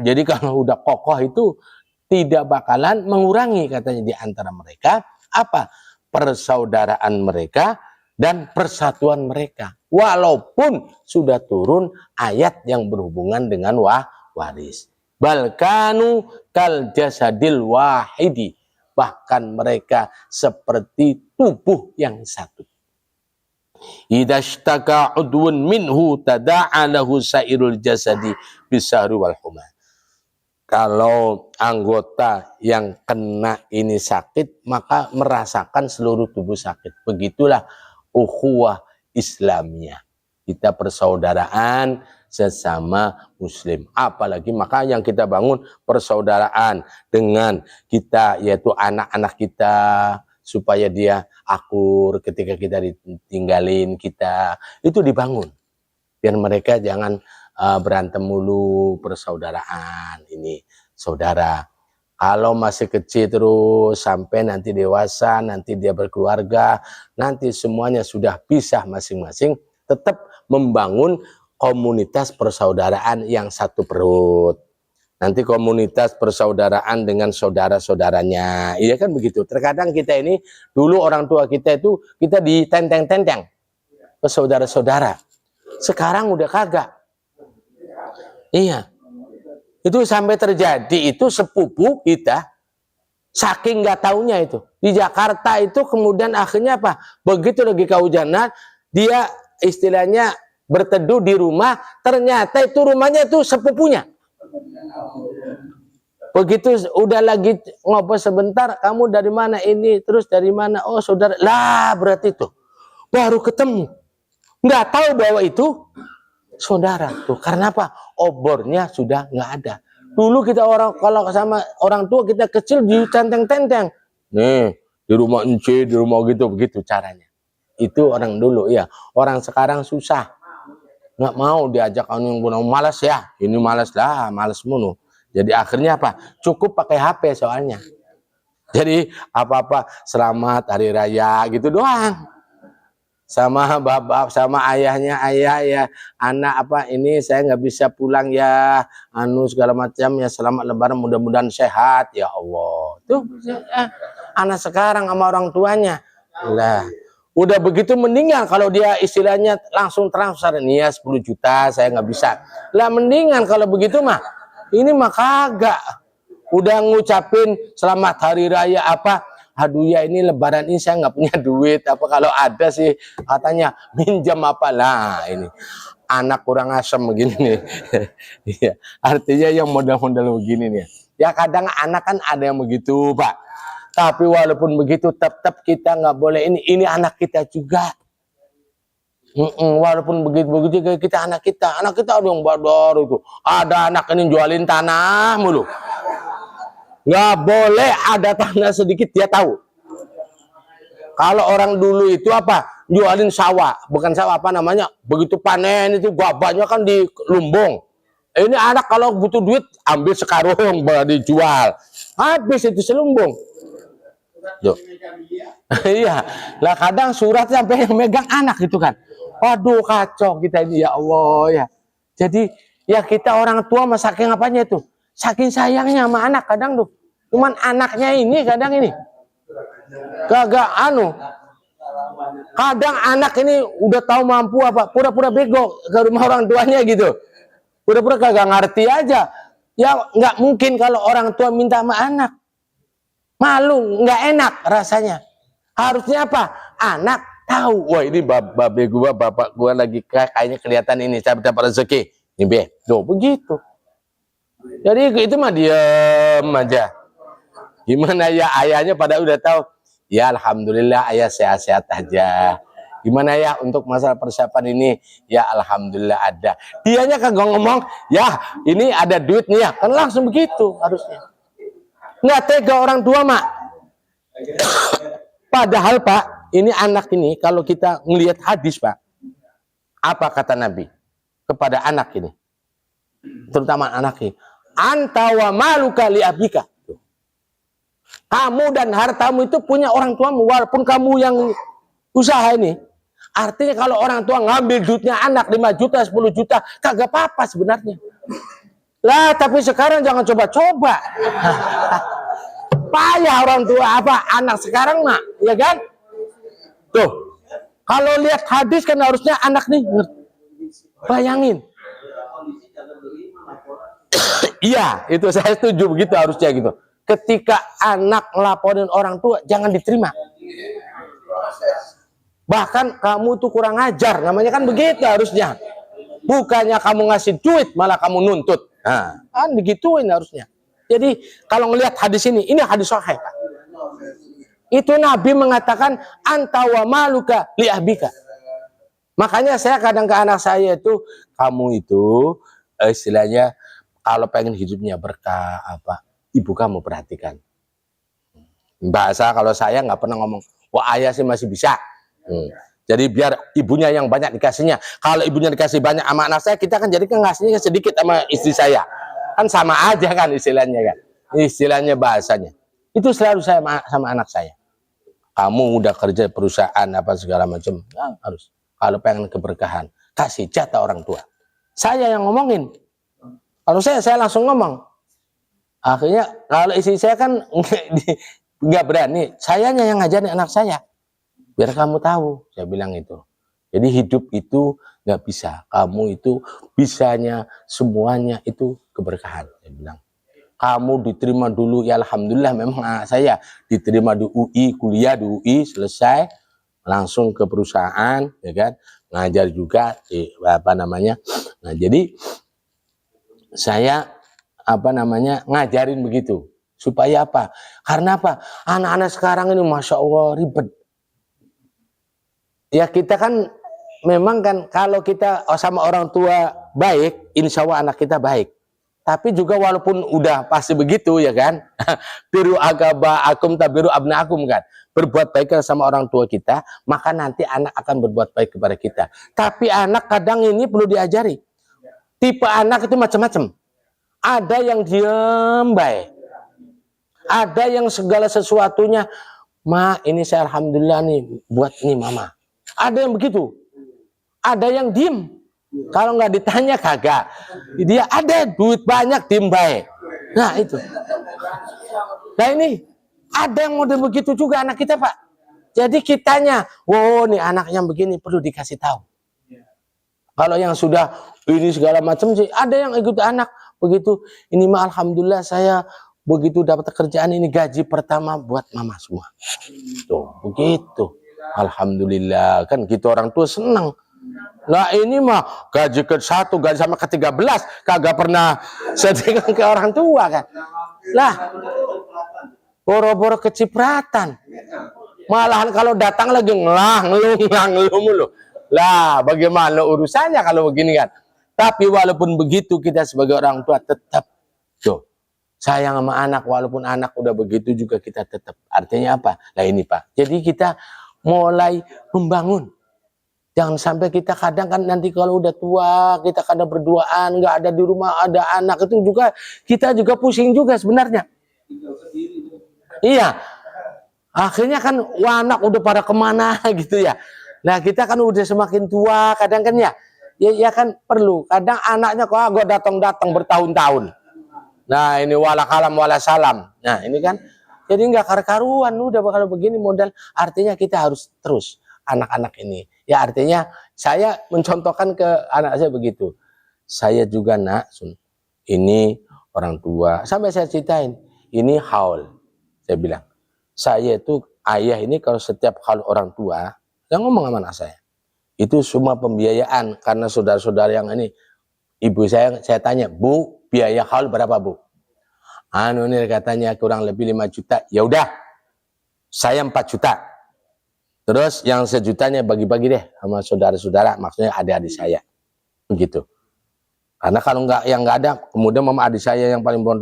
Jadi kalau udah kokoh itu tidak bakalan mengurangi katanya di antara mereka apa? Persaudaraan mereka dan persatuan mereka. Walaupun sudah turun ayat yang berhubungan dengan waris. Balkanu kal jasadil wahidi. Bahkan mereka seperti tubuh yang satu. Idashtaka udwun minhu tada'a lahu sairul jasadi bisahri wal humma. Kalau anggota yang kena ini sakit, maka merasakan seluruh tubuh sakit. Begitulah ukhuwah Islamiyah. Kita persaudaraan sesama muslim. Apalagi maka yang kita bangun persaudaraan dengan kita, yaitu anak-anak kita, supaya dia akur ketika kita ditinggalin kita. Itu dibangun. Biar mereka jangan berantem mulu, persaudaraan ini saudara. Kalau masih kecil terus sampai nanti dewasa, nanti dia berkeluarga, nanti semuanya sudah pisah masing-masing, tetap membangun komunitas persaudaraan yang satu perut. Nanti komunitas persaudaraan dengan saudara-saudaranya. Iya kan begitu. Terkadang kita ini, dulu orang tua kita itu, kita ditenteng-tenteng ke saudara-saudara. Sekarang udah kagak. Iya. Itu sampai terjadi itu sepupu kita saking nggak taunya itu. Di Jakarta itu kemudian akhirnya apa? Begitu lagi kehujanan, dia istilahnya berteduh di rumah, ternyata itu rumahnya itu sepupunya. Begitu udah lagi ngobrol sebentar, kamu dari mana ini? Terus dari mana? Oh saudara. Lah berarti itu baru ketemu. Nggak tahu bahwa itu saudara tuh. Karena apa? Obornya sudah nggak ada. Dulu kita kalau sama orang tua kita kecil ditenteng-tenteng. Nih, di rumah ence, di rumah gitu, begitu caranya. Itu orang dulu, ya. Orang sekarang susah. Nggak mau diajak yang malas ya. Ini malas lah, malas mulu. Jadi akhirnya apa? Cukup pakai HP soalnya. Jadi apa-apa selamat hari raya gitu doang. Sama bapak, sama ayahnya, ayah ya, anak apa ini saya nggak bisa pulang ya, segala macam ya, selamat lebaran, mudah-mudahan sehat ya Allah. Tuh anak sekarang sama orang tuanya lah, udah begitu mendingan kalau dia istilahnya langsung transfer nih ya 10 juta saya nggak bisa lah, mendingan kalau begitu mah. Ini mah kagak, udah ngucapin selamat hari raya apa, aduh ya ini lebaran ini saya nggak punya duit, apa kalau ada sih katanya minjam apa lah, ini anak kurang asem begini nih. Iya, artinya yang model-model begini nih ya, kadang anak kan ada yang begitu Pak, tapi walaupun begitu tetap kita nggak boleh ini anak kita juga. Walaupun begitu kita anak kita ada yang badar itu, ada anak ini jualin tanah mulu. Nggak boleh ada tanah sedikit dia tahu. Kalau orang dulu itu apa? Jualin sawah, bukan sawah apa namanya? Begitu panen itu gabahnya kan di lumbung. Ini anak kalau butuh duit ambil sekarung baru dijual. Habis itu selumbung. Iya. Lah kadang surat sampai yang megang anak itu kan. Waduh kacau kita ini ya Allah ya. Jadi ya kita orang tua mah saking apanya itu? Saking sayangnya sama anak kadang tuh. Cuman anaknya ini kadang ini kagak kadang anak ini udah tahu mampu apa, pura-pura bego ke rumah orang tuanya gitu, pura-pura kagak ngerti aja ya. Nggak mungkin kalau orang tua minta sama anak, malu, nggak enak rasanya. Harusnya apa? Anak tahu, wah ini babe gua, bapak gua lagi kayaknya kelihatan ini saya dapat rezeki ini be, tuh begitu. Jadi itu mah diem aja. Gimana ya ayahnya pada udah tahu, ya alhamdulillah ayah sehat-sehat aja. Gimana ya untuk masalah persiapan ini, ya alhamdulillah ada. Dianya kagak ngomong, ya ini ada duit nih ya, kan langsung begitu harusnya. Nggak tega orang tua mak. Padahal Pak, ini anak ini kalau kita ngelihat hadis Pak, apa kata Nabi kepada anak ini, terutama anak ini, anta wa maluka li abika. Kamu dan hartamu itu punya orang tuamu, walaupun kamu yang usaha ini. Artinya kalau orang tua ngambil duitnya anak 5 juta, 10 juta, kagak apa-apa sebenarnya. Lah, tapi sekarang jangan coba-coba. Payah orang tua anak sekarang mah, ya kan? Tuh, kalau lihat hadis kan harusnya anak nih, bayangin. Iya, itu saya setuju begitu harusnya gitu. Ketika anak ngelaporin orang tua, jangan diterima. Bahkan kamu tuh kurang ajar, namanya kan begitu harusnya. Bukannya kamu ngasih duit, malah kamu nuntut. Nah, kan digituin harusnya. Jadi kalau ngelihat hadis ini hadis sahih, Pak. Itu Nabi mengatakan anta wa maluka li abika. Makanya saya kadang ke anak saya itu, kamu itu istilahnya kalau pengen hidupnya berkah ibu kamu perhatikan. Bahasa kalau saya nggak pernah ngomong, wah ayah sih masih bisa. Jadi biar ibunya yang banyak dikasihnya. Kalau ibunya dikasih banyak sama anak saya, kita kan jadi ngasihnya sedikit sama istri saya. Kan sama aja kan istilahnya kan. Istilahnya bahasanya. Itu selalu saya sama anak saya. Kamu udah kerja perusahaan segala macam, harus. Kalau pengen keberkahan, kasih jatah orang tua. Saya yang ngomongin. Kalau saya langsung ngomong. Akhirnya kalau istri saya kan nggak berani, sayanya yang ngajarin anak saya. Biar kamu tahu, saya bilang itu. Jadi hidup itu nggak bisa. Kamu itu bisanya semuanya itu keberkahan. Saya bilang. Kamu diterima dulu, ya alhamdulillah memang saya diterima di UI, kuliah di UI, selesai. Langsung ke perusahaan, ya kan. Ngajar juga, Nah jadi saya ngajarin begitu. Supaya apa? Karena apa? Anak-anak sekarang ini Masya Allah ribet. Ya kita kan memang kan kalau kita sama orang tua baik, insya Allah anak kita baik. Tapi juga walaupun udah pasti begitu ya kan, biru agaba akum tabiru abna akum kan, berbuat baik sama orang tua kita, maka nanti anak akan berbuat baik kepada kita. Tapi anak kadang ini perlu diajari. Tipe anak itu macam-macam. Ada yang diam baik, ada yang segala sesuatunya, ma ini saya alhamdulillah nih buat nih mama. Ada yang begitu, ada yang diem. Kalau nggak ditanya kagak, dia ada duit banyak diem baik. Nah itu. Nah ini ada yang model begitu juga anak kita Pak. Jadi kitanya, wow nih anak yang begini perlu dikasih tahu. Kalau yang sudah ini segala macam sih, ada yang ikut anak begitu. Ini mah alhamdulillah saya begitu dapat kerjaan ini gaji pertama buat mama semua. Tuh begitu. Alhamdulillah kan gitu orang tua senang. Nah ini mah gaji ke-1, gaji sama ke-13 kagak pernah sedekah ke orang tua kan. Lah boro-boro kecipratan. Malahan kalau datang lagi ngeluh mulu. Lah bagaimana urusannya kalau begini kan. Tapi walaupun begitu kita sebagai orang tua tetap tuh sayang sama anak, walaupun anak udah begitu juga kita tetap. Artinya apa? Nah ini Pak. Jadi kita mulai membangun. Jangan sampai kita kadang kan nanti kalau udah tua, kita kadang berduaan, nggak ada di rumah, ada anak, itu juga kita juga pusing juga sebenarnya. Iya. Akhirnya kan anak udah pada kemana gitu ya. Nah kita kan udah semakin tua kadang kan ya. Ya kan perlu. Kadang anaknya kok gue datang bertahun-tahun. Nah ini wala kalam wala salam. Nah ini kan jadi nggak karu-karuan udah bakal begini modal. Artinya kita harus terus anak-anak ini. Ya artinya saya mencontohkan ke anak saya begitu. Saya juga nak, ini orang tua. Sampai saya ceritain, ini haul. Saya bilang, saya itu ayah ini kalau setiap haul orang tua, yang ngomong sama anak saya. Itu semua pembiayaan karena saudara-saudara yang ini. Ibu saya tanya, Bu, biaya haul berapa Bu? Anu ini katanya kurang lebih 5 juta. Ya udah, saya 4 juta. Terus yang 1 jutanya bagi-bagi deh sama saudara-saudara, maksudnya adik-adik saya. Begitu. Karena kalau yang nggak ada, kemudian mama adik saya yang paling bontot